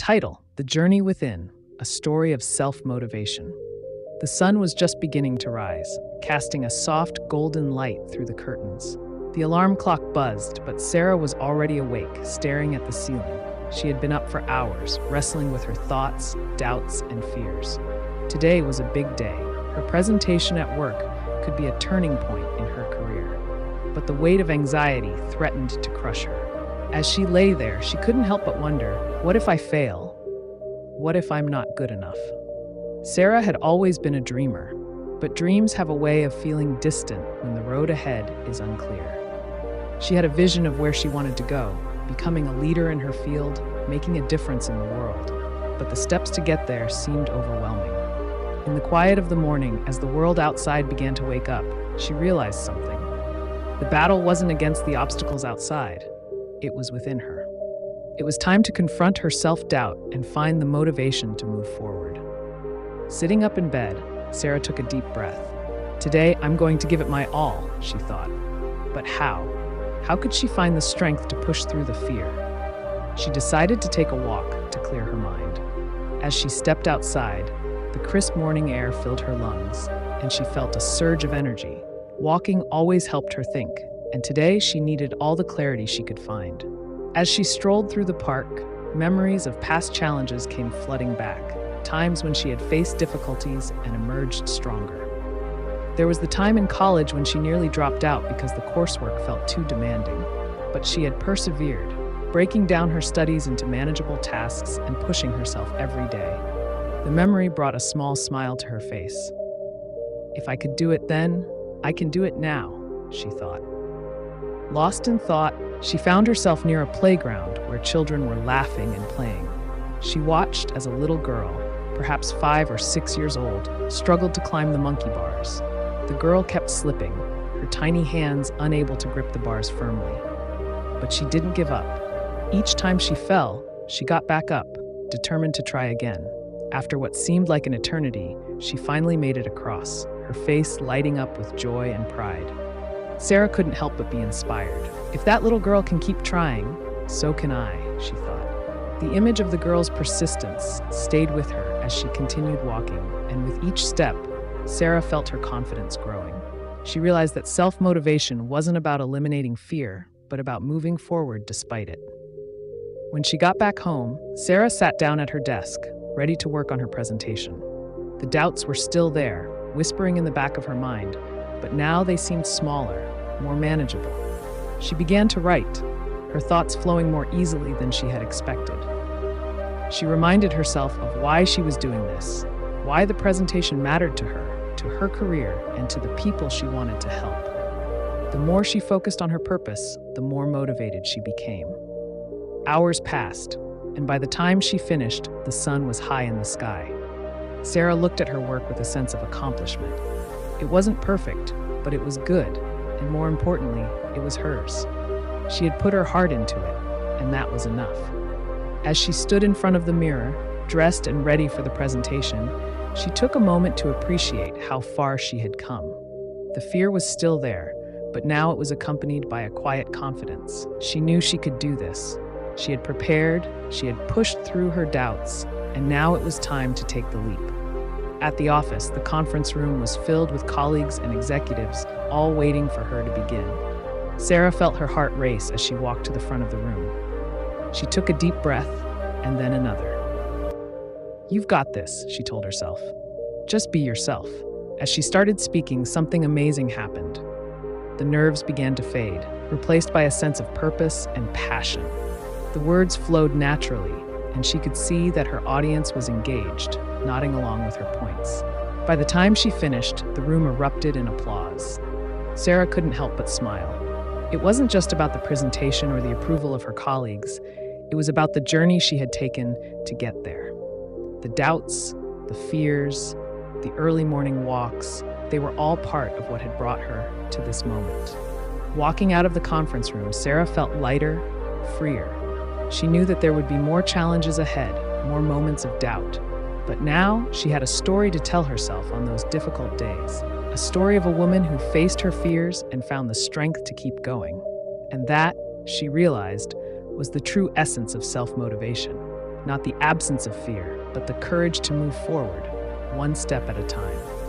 title, The Journey Within, a story of self-motivation. The sun was just beginning to rise, casting a soft golden light through the curtains. The alarm clock buzzed, but Sarah was already awake, staring at the ceiling. She had been up for hours, wrestling with her thoughts, doubts, and fears. Today was a big day. Her presentation at work could be a turning point in her career. But the weight of anxiety threatened to crush her. As she lay there, she couldn't help but wonder, what if I fail? What if I'm not good enough? Sarah had always been a dreamer, but dreams have a way of feeling distant when the road ahead is unclear. She had a vision of where she wanted to go, becoming a leader in her field, making a difference in the world. But the steps to get there seemed overwhelming. In the quiet of the morning, as the world outside began to wake up, she realized something. The battle wasn't against the obstacles outside. It was within her. It was time to confront her self-doubt and find the motivation to move forward. Sitting up in bed, Sarah took a deep breath. Today, I'm going to give it my all, she thought. But how? How could she find the strength to push through the fear? She decided to take a walk to clear her mind. As she stepped outside, the crisp morning air filled her lungs, and she felt a surge of energy. Walking always helped her think, and today she needed all the clarity she could find. As she strolled through the park, memories of past challenges came flooding back, times when she had faced difficulties and emerged stronger. There was the time in college when she nearly dropped out because the coursework felt too demanding, but she had persevered, breaking down her studies into manageable tasks and pushing herself every day. The memory brought a small smile to her face. If I could do it then, I can do it now, she thought. Lost in thought, she found herself near a playground where children were laughing and playing. She watched as a little girl, perhaps 5 or 6 years old, struggled to climb the monkey bars. The girl kept slipping, her tiny hands unable to grip the bars firmly. But she didn't give up. Each time she fell, she got back up, determined to try again. After what seemed like an eternity, she finally made it across, her face lighting up with joy and pride. Sarah couldn't help but be inspired. If that little girl can keep trying, so can I, she thought. The image of the girl's persistence stayed with her as she continued walking, and with each step, Sarah felt her confidence growing. She realized that self-motivation wasn't about eliminating fear, but about moving forward despite it. When she got back home, Sarah sat down at her desk, ready to work on her presentation. The doubts were still there, whispering in the back of her mind, but now they seemed smaller, more manageable. She began to write, her thoughts flowing more easily than she had expected. She reminded herself of why she was doing this, why the presentation mattered to her career, and to the people she wanted to help. The more she focused on her purpose, the more motivated she became. Hours passed, and by the time she finished, the sun was high in the sky. Sarah looked at her work with a sense of accomplishment. It wasn't perfect, but it was good, and more importantly, it was hers. She had put her heart into it, and that was enough. As she stood in front of the mirror, dressed and ready for the presentation, she took a moment to appreciate how far she had come. The fear was still there, but now it was accompanied by a quiet confidence. She knew she could do this. She had prepared, she had pushed through her doubts, and now it was time to take the leap. At the office, the conference room was filled with colleagues and executives, all waiting for her to begin. Sarah felt her heart race as she walked to the front of the room. She took a deep breath, and then another. "You've got this," she told herself. "Just be yourself." As she started speaking, something amazing happened. The nerves began to fade, replaced by a sense of purpose and passion. The words flowed naturally, and she could see that her audience was engaged, nodding along with her points. By the time she finished, the room erupted in applause. Sarah couldn't help but smile. It wasn't just about the presentation or the approval of her colleagues. It was about the journey she had taken to get there. The doubts, the fears, the early morning walks, they were all part of what had brought her to this moment. Walking out of the conference room, Sarah felt lighter, freer. She knew that there would be more challenges ahead, more moments of doubt. But now she had a story to tell herself on those difficult days. A story of a woman who faced her fears and found the strength to keep going. And that, she realized, was the true essence of self-motivation. not the absence of fear, but the courage to move forward, one step at a time.